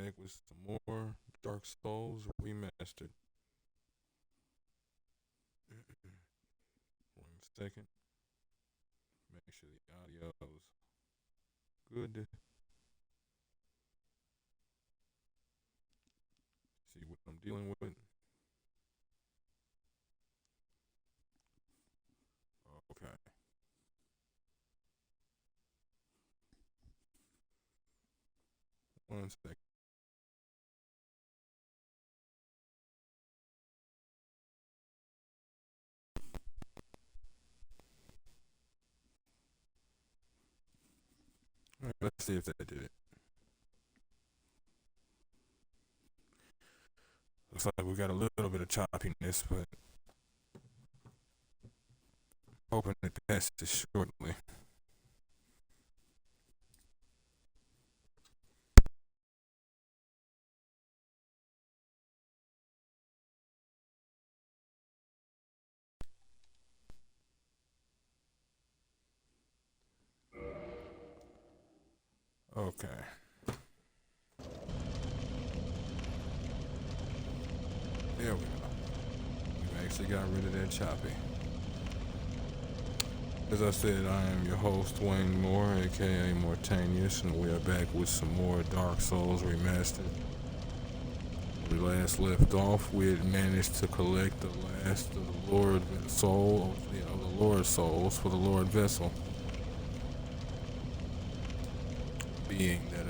back with some more Dark Souls Remastered. 1 second. Make sure the audio is good. See what I'm dealing with. Okay. 1 second. All right, let's see if that did it. Looks like we got a little bit of choppiness, but hoping it passes shortly. Okay. There we go. We actually got rid of that choppy. As I said, I am your host, Wayne Moore, aka Mortanius, and we are back with some more Dark Souls Remastered. When we last left off, we had managed to collect the last of the Lord Soul, of the Lord Souls for the Lord Vessel. Being that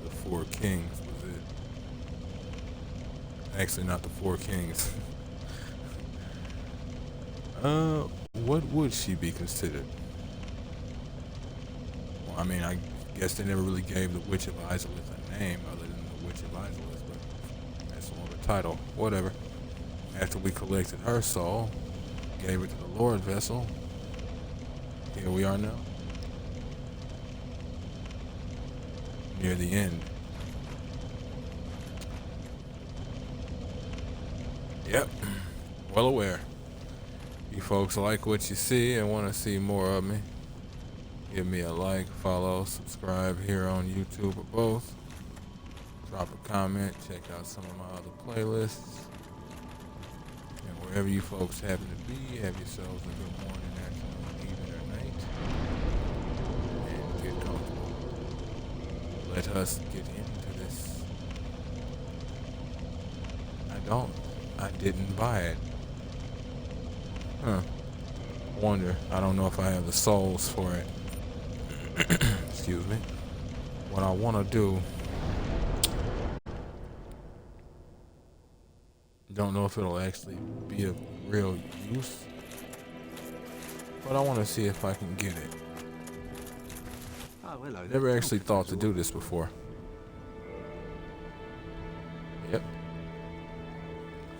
the Four Kings was it. Actually, not the Four Kings. What would she be considered? Well, I mean, I guess they never really gave the Witch of Izalith a name other than the Witch of Izalith, but that's more of a title. Whatever. After we collected her soul, gave it to the Lord Vessel, here we are now. Near the end. Yep. Well aware. You folks like what you see and want to see more of me, give me a like, follow, subscribe here on YouTube or both. Drop a comment, check out some of my other playlists. And wherever you folks happen to be, have yourselves a good morning, afternoon, evening, or night. And get comfortable. Let us get into this. I didn't buy it. Huh. Wonder. I don't know if I have the souls for it. Excuse me. What I want to do. Don't know if it'll actually be of real use. But I want to see if I can get it. Oh, hello. Never actually thought to do this before. Yep.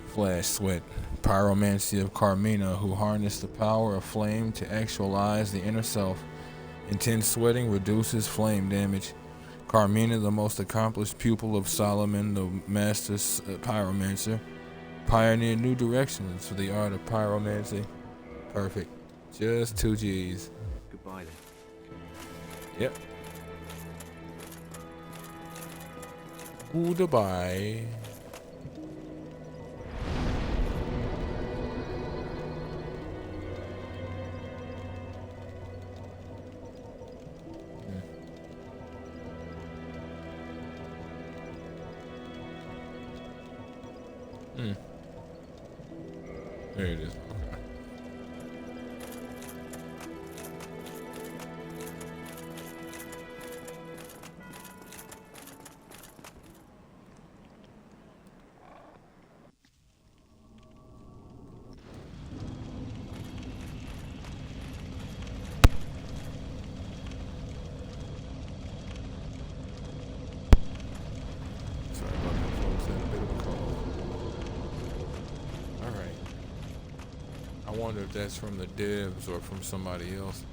Flash Sweat, pyromancy of Carmina, who harnessed the power of flame to actualize the inner self. Intense sweating reduces flame damage. Carmina, the most accomplished pupil of Solomon, the master pyromancer, pioneered new directions for the art of pyromancy. Perfect. Just 2 G's. Goodbye then. Yep. Goodbye. There it is. Okay. Sorry about that, folks. Had a bit of a cold. Alright. I wonder if that's from the devs or from somebody else.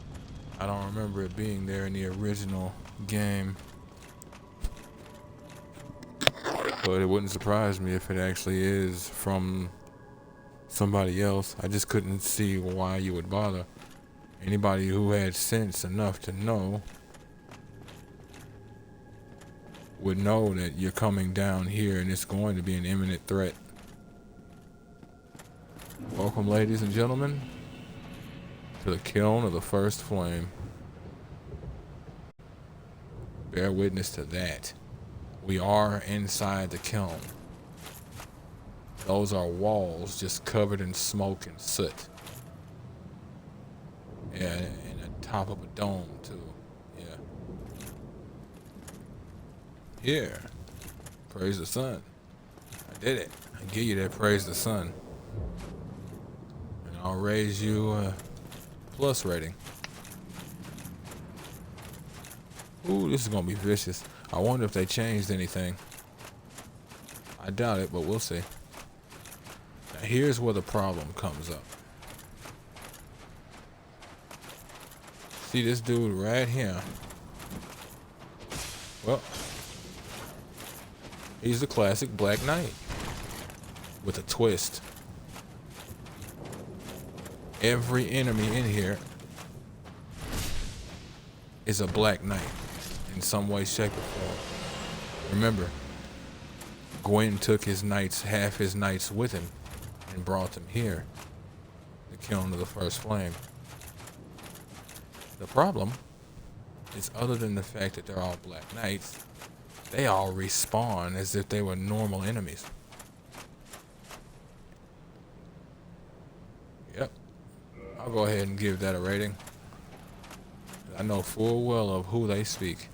I don't remember it being there in the original game. But it wouldn't surprise me if it actually is from somebody else. I just couldn't see why you would bother. Anybody who had sense enough to know would know that you're coming down here and it's going to be an imminent threat. Welcome, ladies and gentlemen, to the kiln of the first flame. Bear witness to that. We are inside the kiln. Those are walls just covered in smoke and soot. Yeah, and the top of a dome too. Yeah. Here. Praise the sun. I did it. I give you that praise the sun. And I'll raise you a plus rating. Ooh, this is gonna be vicious. I wonder if they changed anything. I doubt it, but we'll see. Now here's where the problem comes up. See this dude right here? Well, he's the classic Black Knight with a twist. Every enemy in here is a Black Knight in some way, shape, or form. Remember, Gwyn took his knights, half his knights with him, and brought them here, the kiln of the first flame. The problem is, other than the fact that they're all Black Knights, they all respawn as if they were normal enemies. Yep. I'll go ahead and give that a rating. I know full well of who they speak.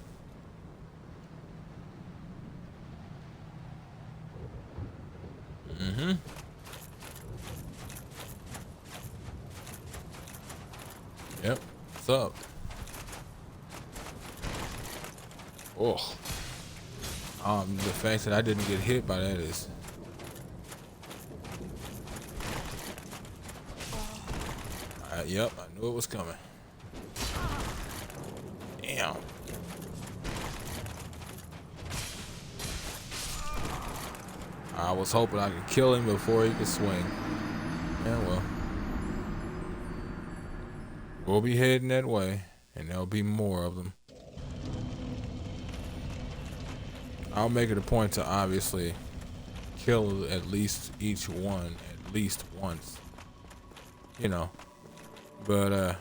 Yep. What's up? Oh. The fact that I didn't get hit by that is... Yep, I knew it was coming. Damn. I was hoping I could kill him before he could swing. Yeah, well. We'll be heading that way, and there'll be more of them. I'll make it a point to obviously kill at least each one at least once. You know. But if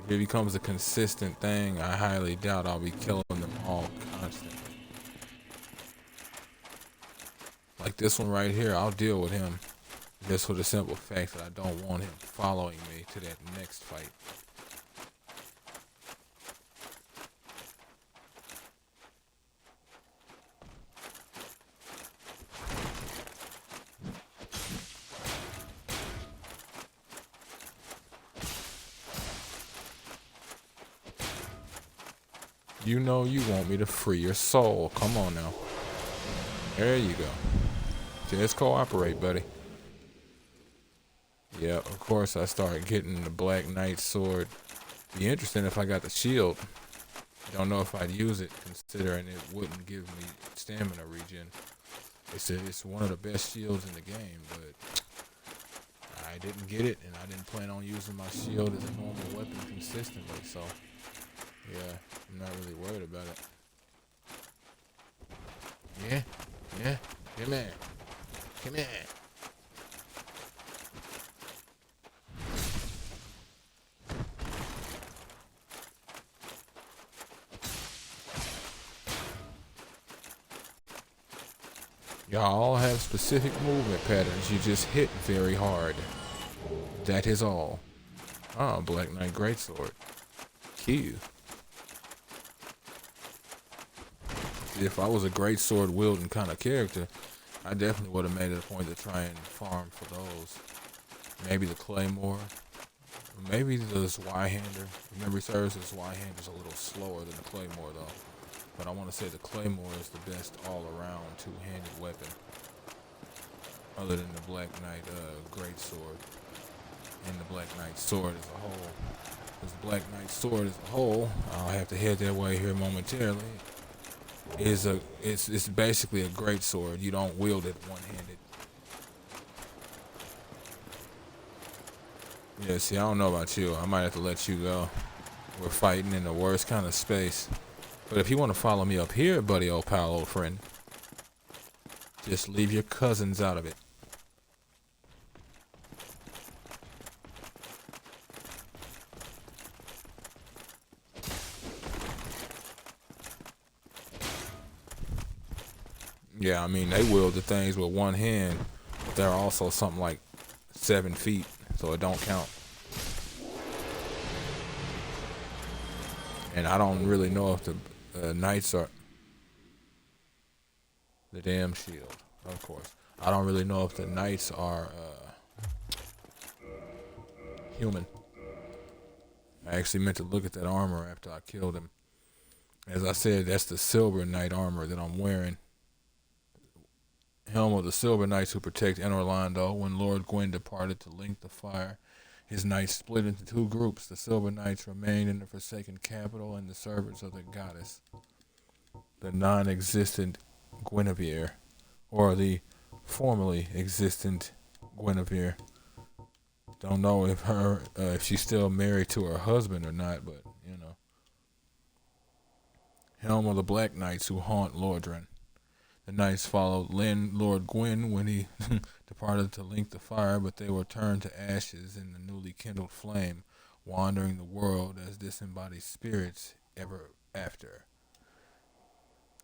it becomes a consistent thing, I highly doubt I'll be killing them all constantly. Like this one right here, I'll deal with him. Just for the simple fact that I don't want him following me to that next fight. You know you want me to free your soul. Come on now. There you go. Just cooperate, buddy. Yeah, of course I start getting the Black Knight sword. Be interesting if I got the shield. Don't know if I'd use it, considering it wouldn't give me stamina regen. It's one of the best shields in the game, but I didn't get it, and I didn't plan on using my shield as a normal weapon consistently, so yeah, I'm not really worried about it. Yeah, come here. Come here. Y'all all have specific movement patterns. You just hit very hard. That is all. Ah, Black Knight Greatsword. Q. If I was a greatsword wielding kind of character, I definitely would have made it a point to try and farm for those. Maybe the Claymore. Maybe the Zweihander. If memory serves, the Zweihander's a little slower than the Claymore though. But I want to say the Claymore is the best all-around two-handed weapon, other than the Black Knight Greatsword and the Black Knight Sword as a whole. Because the Black Knight Sword as a whole, I'll have to head that way here momentarily, it's basically a Greatsword. You don't wield it one-handed. Yeah, see, I don't know about you. I might have to let you go. We're fighting in the worst kind of space. But if you want to follow me up here, buddy, old pal, old friend, just leave your cousins out of it. Yeah, I mean, they wield the things with one hand, but they're also something like 7 feet, so it don't count. And I don't really know if the knights are the damn shield, of course. I don't really know if the knights are human. I actually meant to look at that armor after I killed him. As I said, that's the silver knight armor that I'm wearing. Helm of the Silver Knights who protect Orlando. When Lord Gwyn departed to link the fire, his knights split into 2 groups. The Silver Knights remained in the Forsaken Capital, and the servants of the goddess, the non-existent Guinevere, or the formerly existent Guinevere. Don't know if she's still married to her husband or not, but you know. Helm of the Black Knights who haunt Lordran. The knights followed Lord Gwyn when he departed to link the fire, but they were turned to ashes in the newly kindled flame, wandering the world as disembodied spirits ever after.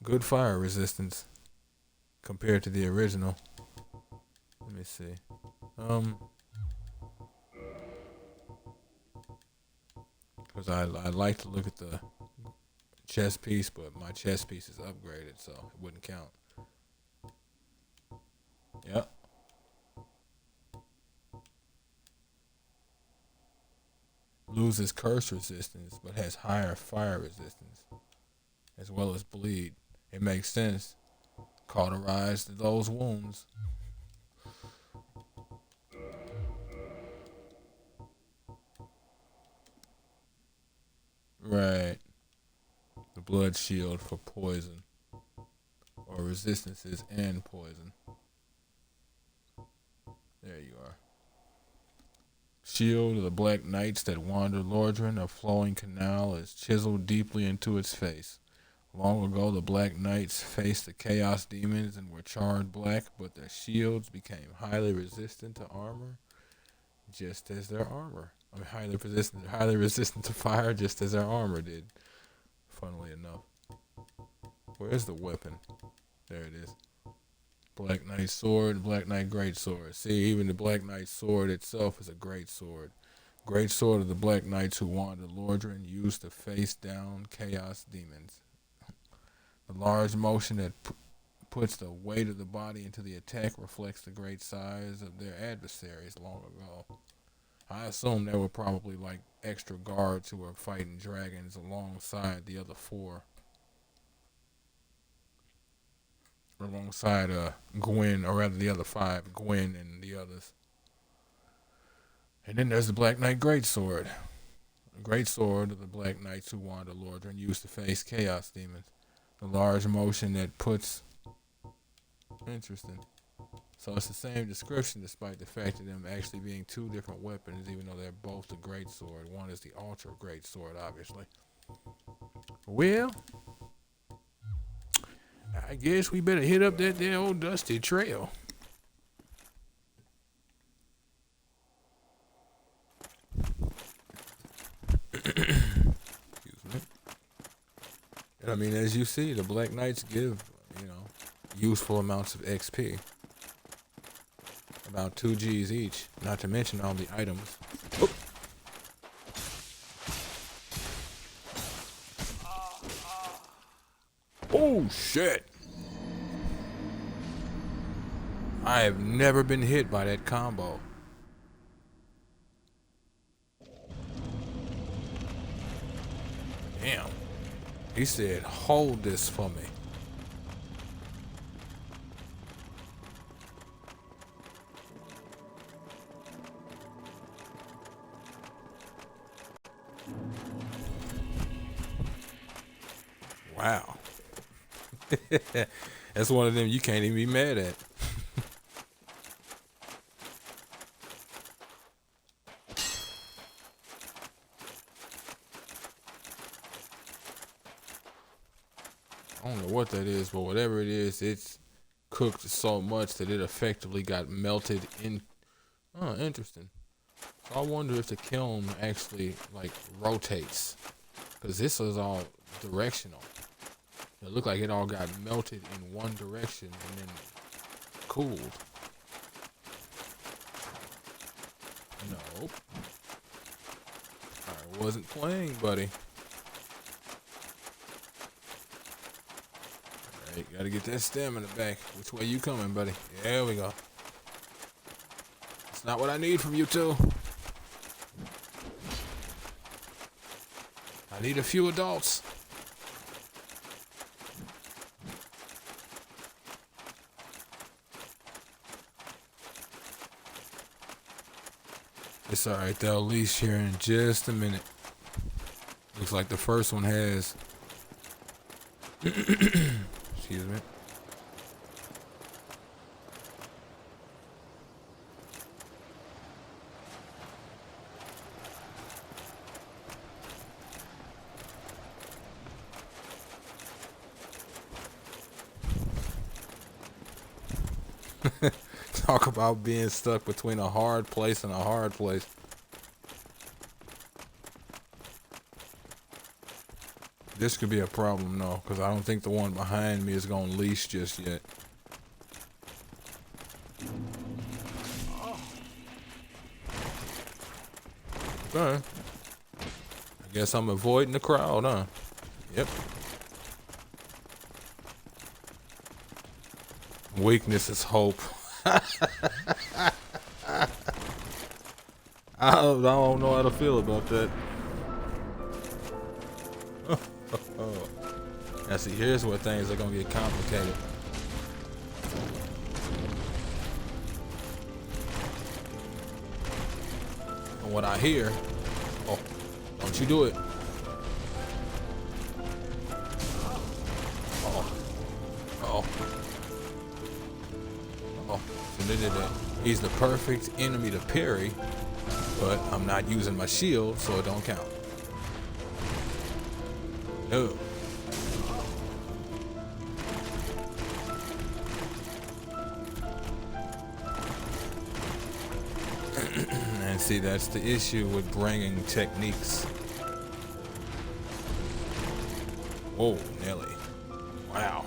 Good fire resistance compared to the original. Let me see. Because I like to look at the chest piece, but my chest piece is upgraded, so it wouldn't count. Yep. Loses curse resistance, but has higher fire resistance, as well as bleed. It makes sense. Cauterize those wounds. Right. The blood shield for poison, or resistances and poison. There you are. Shield of the Black Knights that wander Lordran, a flowing canal is chiseled deeply into its face. Long ago, the Black Knights faced the Chaos Demons and were charred black, but their shields became highly resistant to armor, just as their armor. I mean, highly resistant to fire, just as their armor did. Funnily enough. Where's the weapon? There it is. Black Knight sword, Black Knight great sword. See, even the Black Knight sword itself is a great sword. Great sword of the Black Knights who wander Lordran, used to face down chaos demons. The large motion that puts the weight of the body into the attack reflects the great size of their adversaries long ago. I assume there were probably like extra guards who were fighting dragons alongside the other 4. Alongside Gwyn, or rather the other 5, Gwyn and the others. And then there's the Black Knight Greatsword. A greatsword of the Black Knights who wander Lordran, used to face chaos demons. The large motion that puts... Interesting. So it's the same description despite the fact of them actually being 2 different weapons, even though they're both the greatsword. One is the ultra greatsword, obviously. Well, I guess we better hit up that there old dusty trail. Excuse me. And I mean, as you see, the Black Knights give, useful amounts of XP. About 2 Gs each, not to mention all the items. Oop. Oh, shit. I have never been hit by that combo. Damn. He said, hold this for me. Wow. That's one of them you can't even be mad at. I don't know what that is, but whatever it is, it's cooked so much that it effectively got melted in. Oh, interesting. So I wonder if the kiln actually like rotates, because this is all directional. It looked like it all got melted in one direction and then cooled. Nope. I wasn't playing, buddy. Alright, gotta get that stamina back. Which way you coming, buddy? There we go. It's not what I need from you two. I need a few adults. It's alright, they'll leash here in just a minute. Looks like the first one has. Excuse me. Talk about being stuck between a hard place and a hard place. This could be a problem, though, because I don't think the one behind me is going to leash just yet. Okay. I guess I'm avoiding the crowd, huh? Yep. Weakness is hope. I don't know how to feel about that. Now see, here's where things are gonna get complicated. From what I hear, oh, don't you do it. Oh, oh, oh. So he's the perfect enemy to parry, but I'm not using my shield, so it don't count. No. And see, that's the issue with bringing techniques. Whoa, Nelly. Wow.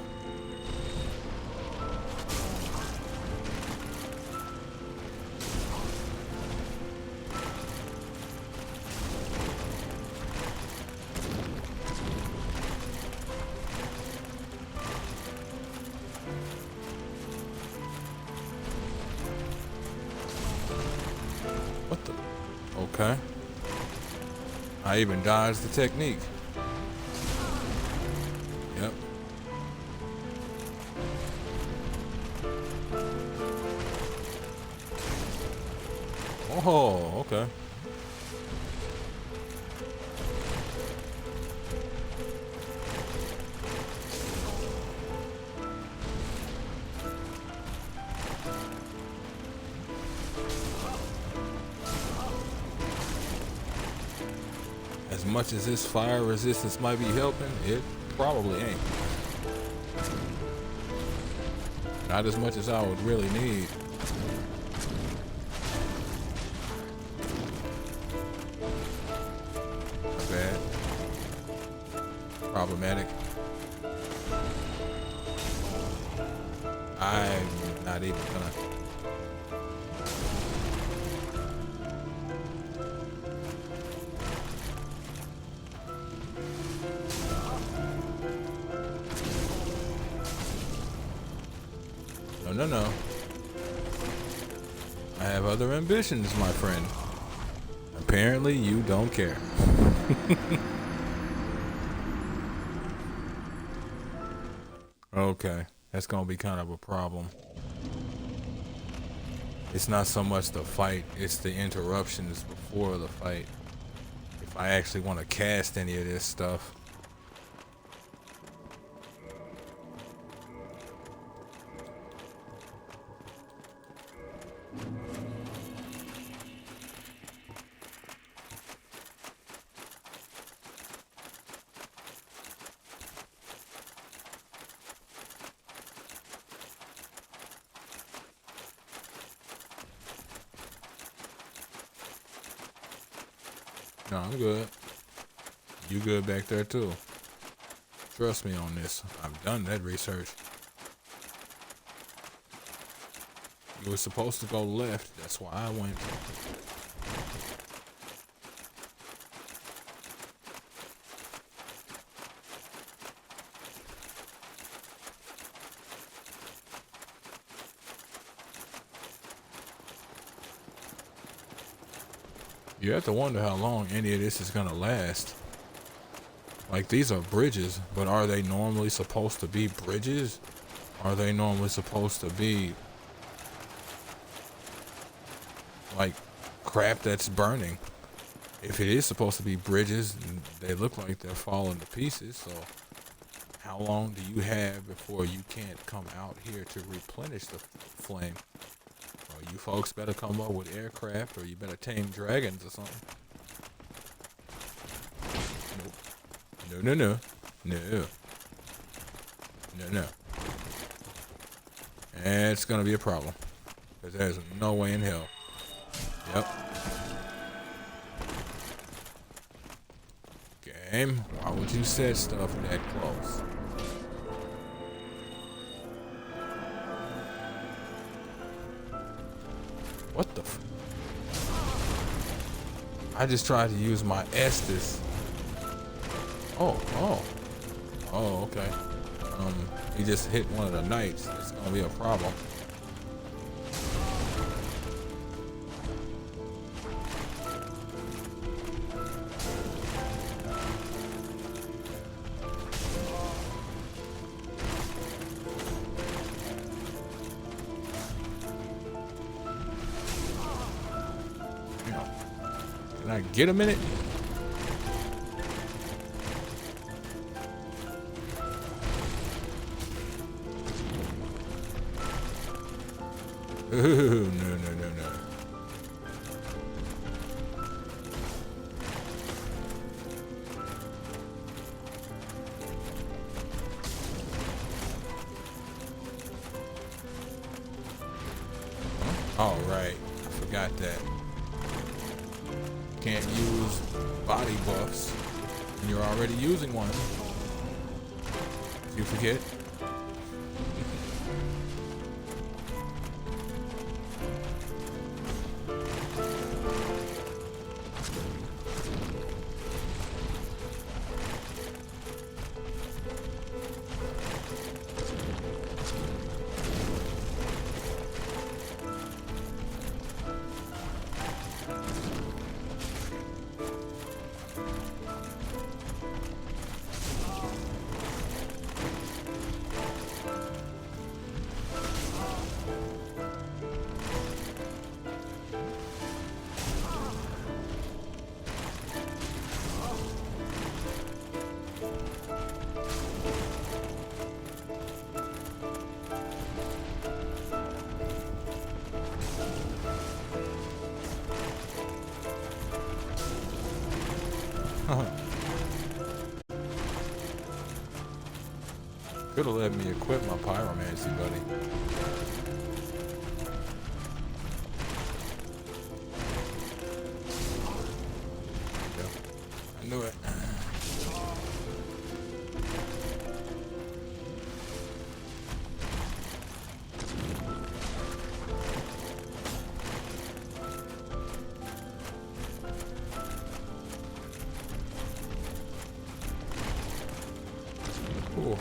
What the? Okay. I even dodged the technique. Yep. Oh, okay. As much as this fire resistance might be helping, it probably ain't. Not as much as I would really need. Not bad. Problematic. I'm not even gonna. No. I have other ambitions, my friend. Apparently, you don't care. Okay, that's gonna be kind of a problem. It's not so much the fight, it's the interruptions before the fight. If I actually want to cast any of this stuff. No, I'm good. You good back there too. Trust me on this. I've done that research. You were supposed to go left. That's why I went. You have to wonder how long any of this is gonna last. Like, these are bridges, but are they normally supposed to be bridges? Are they normally supposed to be like crap that's burning? If it is supposed to be bridges, they look like they're falling to pieces. So how long do you have before you can't come out here to replenish the flame? Well, you folks better come up with aircraft, or you better tame dragons or something. Nope. No, no, no. No. No, no. It's gonna be a problem. Because there's no way in hell. Yep. Game, why would you set stuff that close? What the f— I just tried to use my Estes. Oh, okay. He just hit one of the knights. It's gonna be a problem. Can I get a minute? Ooh, no. All right, I forgot that. Can't use body buffs, and you're already using one. Did you forget? Could have let me equip my pyromancy, buddy. Yep. I knew it. Cool.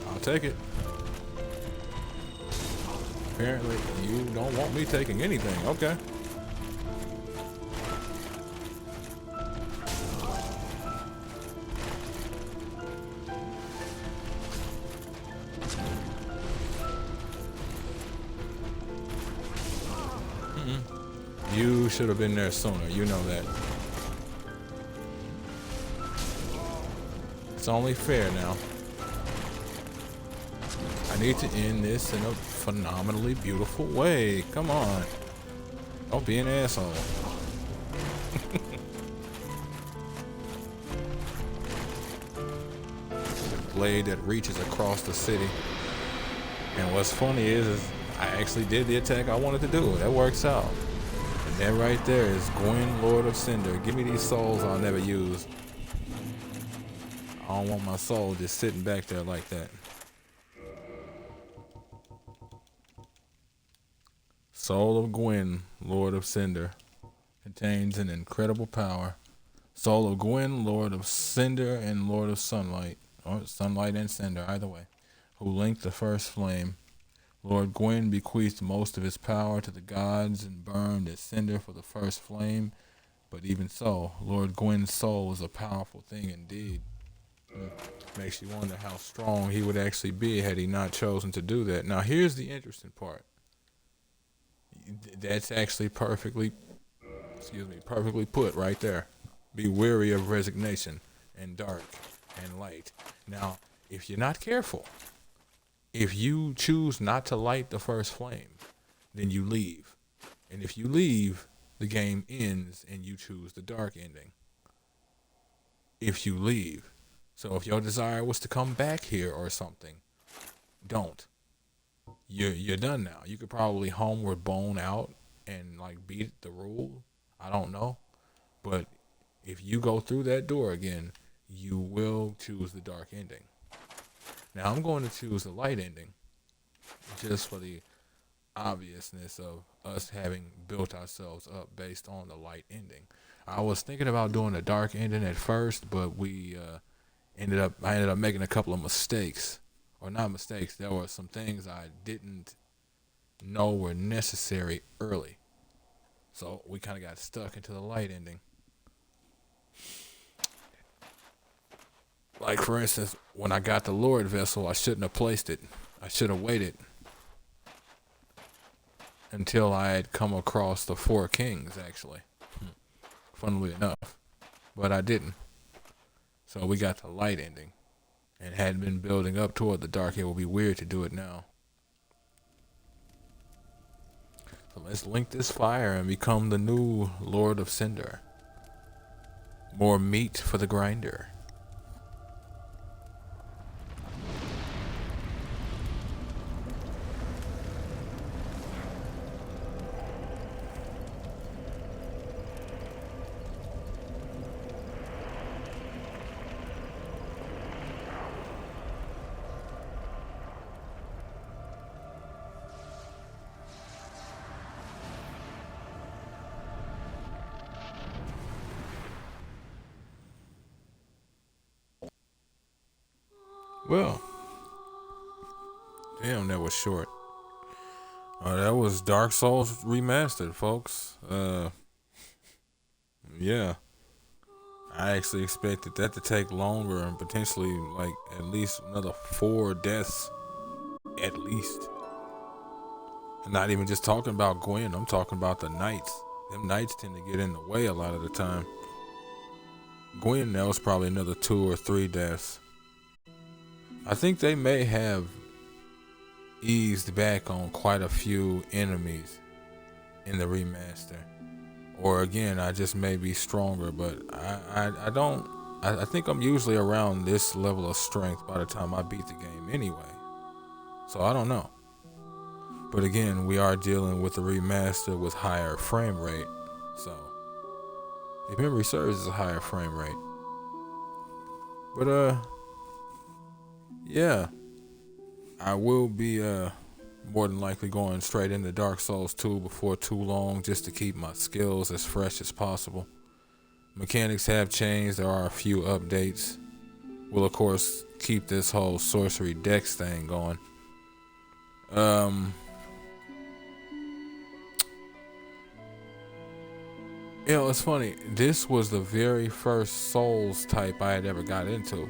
I'll take it. Apparently, you don't want me taking anything. Okay. You should have been there sooner. You know that. It's only fair now. I need to end this in a phenomenally beautiful way. Come on. Don't be an asshole. blade that reaches across the city. And what's funny is I actually did the attack I wanted to do. That works out. And that right there is Gwyn, Lord of Cinder. Give me these souls I'll never use. I don't want my soul just sitting back there like that. Soul of Gwyn, Lord of Cinder. Contains an incredible power. Soul of Gwyn, Lord of Cinder and Lord of Sunlight. Or Sunlight and Cinder, either way. Who linked the first flame. Lord Gwyn bequeathed most of his power to the gods and burned as cinder for the first flame. But even so, Lord Gwyn's soul is a powerful thing indeed. Makes you wonder how strong he would actually be had he not chosen to do that. Now here's the interesting part. That's actually perfectly put right there. Be weary of resignation and dark and light. Now, if you're not careful, if you choose not to light the first flame, then you leave. And if you leave, the game ends and you choose the dark ending. If you leave. So if your desire was to come back here or something, don't. You're done now. You could probably homeward bone out and like beat the rule. I don't know. But if you go through that door again, you will choose the dark ending. Now I'm going to choose the light ending just for the obviousnly of us having built ourselves up based on the light ending. I was thinking about doing a dark ending at first, but I ended up making a couple of mistakes. Or not mistakes, there were some things I didn't know were necessary early. So we kind of got stuck into the light ending. Like, for instance, when I got the Lord vessel, I shouldn't have placed it. I should have waited until I had come across the 4 kings, actually. Funnily enough. But I didn't. So we got the light ending. And hadn't been building up toward the dark. It would be weird to do it now. So let's link this fire and become the new Lord of Cinder. More meat for the grinder. Well, damn, that was short. That was Dark Souls Remastered, folks. Yeah. I actually expected that to take longer and potentially like at least another 4 deaths. At least. And not even just talking about Gwyn, I'm talking about the knights. Them knights tend to get in the way a lot of the time. Gwyn, that was probably another 2 or 3 deaths. I think they may have eased back on quite a few enemies in the remaster. Or again, I just may be stronger, but I think I'm usually around this level of strength by the time I beat the game anyway. So I don't know. But again, we are dealing with the remaster with higher frame rate. So if memory serves, it's a higher frame rate. But yeah, I will be more than likely going straight into Dark Souls 2 before too long, just to keep my skills as fresh as possible. Mechanics have changed. There are a few updates. We'll of course keep this whole sorcery dex thing going. You know, it's funny. This was the very first Souls type I had ever got into.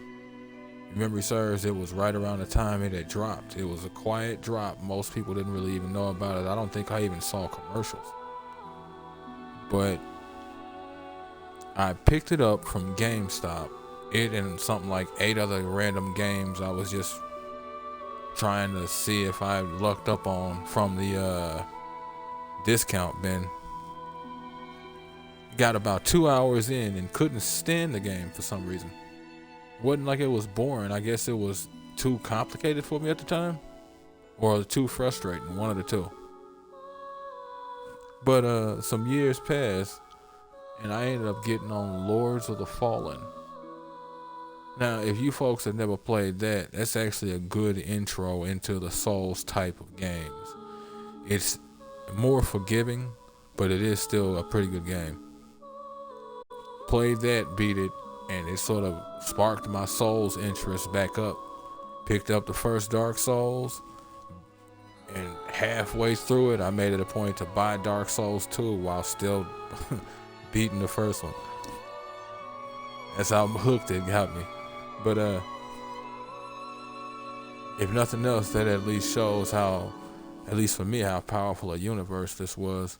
If memory serves, it was right around the time it had dropped. It was a quiet drop. Most people didn't really even know about it. I don't think I even saw commercials. But I picked it up from GameStop. It and something like 8 other random games I was just trying to see if I lucked up on from the discount bin. Got about 2 hours in and couldn't stand the game for some reason. Wasn't like it was boring. I guess it was too complicated for me at the time, or too frustrating, one of the two. But some years passed, and I ended up getting on Lords of the Fallen. Now, if you folks have never played that, that's actually a good intro into the Souls type of games. It's more forgiving, but it is still a pretty good game. Played that, beat it, and it sort of sparked my Souls interest back up. Picked up the first Dark Souls, and halfway through it, I made it a point to buy Dark Souls 2 while still beating the first one. That's how hooked it got me. But if nothing else, that at least shows how, at least for me, how powerful a universe this was.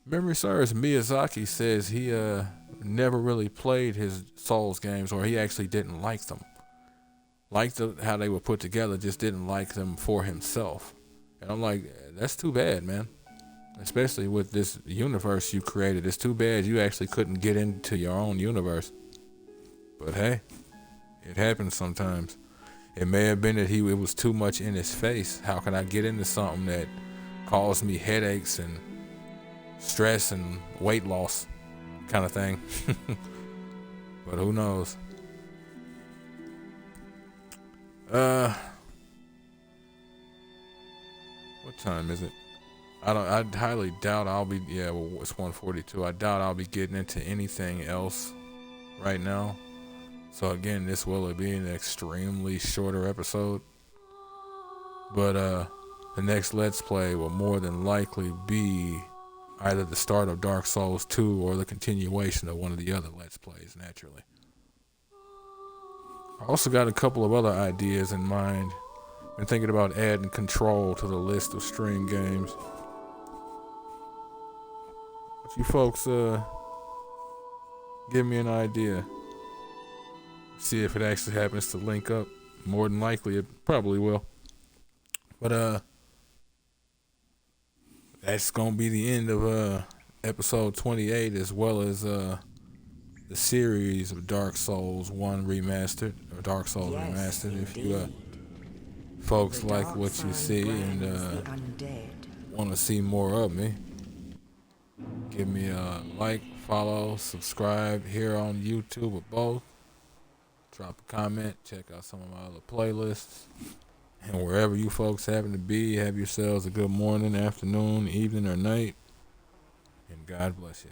Memory serves, Miyazaki says he never really played his Souls games, or he actually didn't like them. Liked how they were put together, just didn't like them for himself. And I'm like, that's too bad, man. Especially with this universe you created. It's too bad you actually couldn't get into your own universe. But hey, it happens sometimes. It may have been that it was too much in his face. How can I get into something that caused me headaches and stress and weight loss kind of thing? But who knows? What time is it? I highly doubt I'll be, it's 1:42. I doubt I'll be getting into anything else right now. So again, this will be an extremely shorter episode. But the next Let's Play will more than likely be either the start of Dark Souls 2 or the continuation of one of the other Let's Plays, naturally. I also got a couple of other ideas in mind. Been thinking about adding Control to the list of stream games. If you folks give me an idea, see if it actually happens to link up. More than likely, it probably will. But that's gonna be the end of episode 28, as well as the series of Dark Souls 1 Remastered, or Dark Souls Remastered. If you folks like what you see and want to see more of me, give me a like, follow, subscribe here on YouTube or both. Drop a comment, check out some of my other playlists. And wherever you folks happen to be, have yourselves a good morning, afternoon, evening, or night. And God bless you.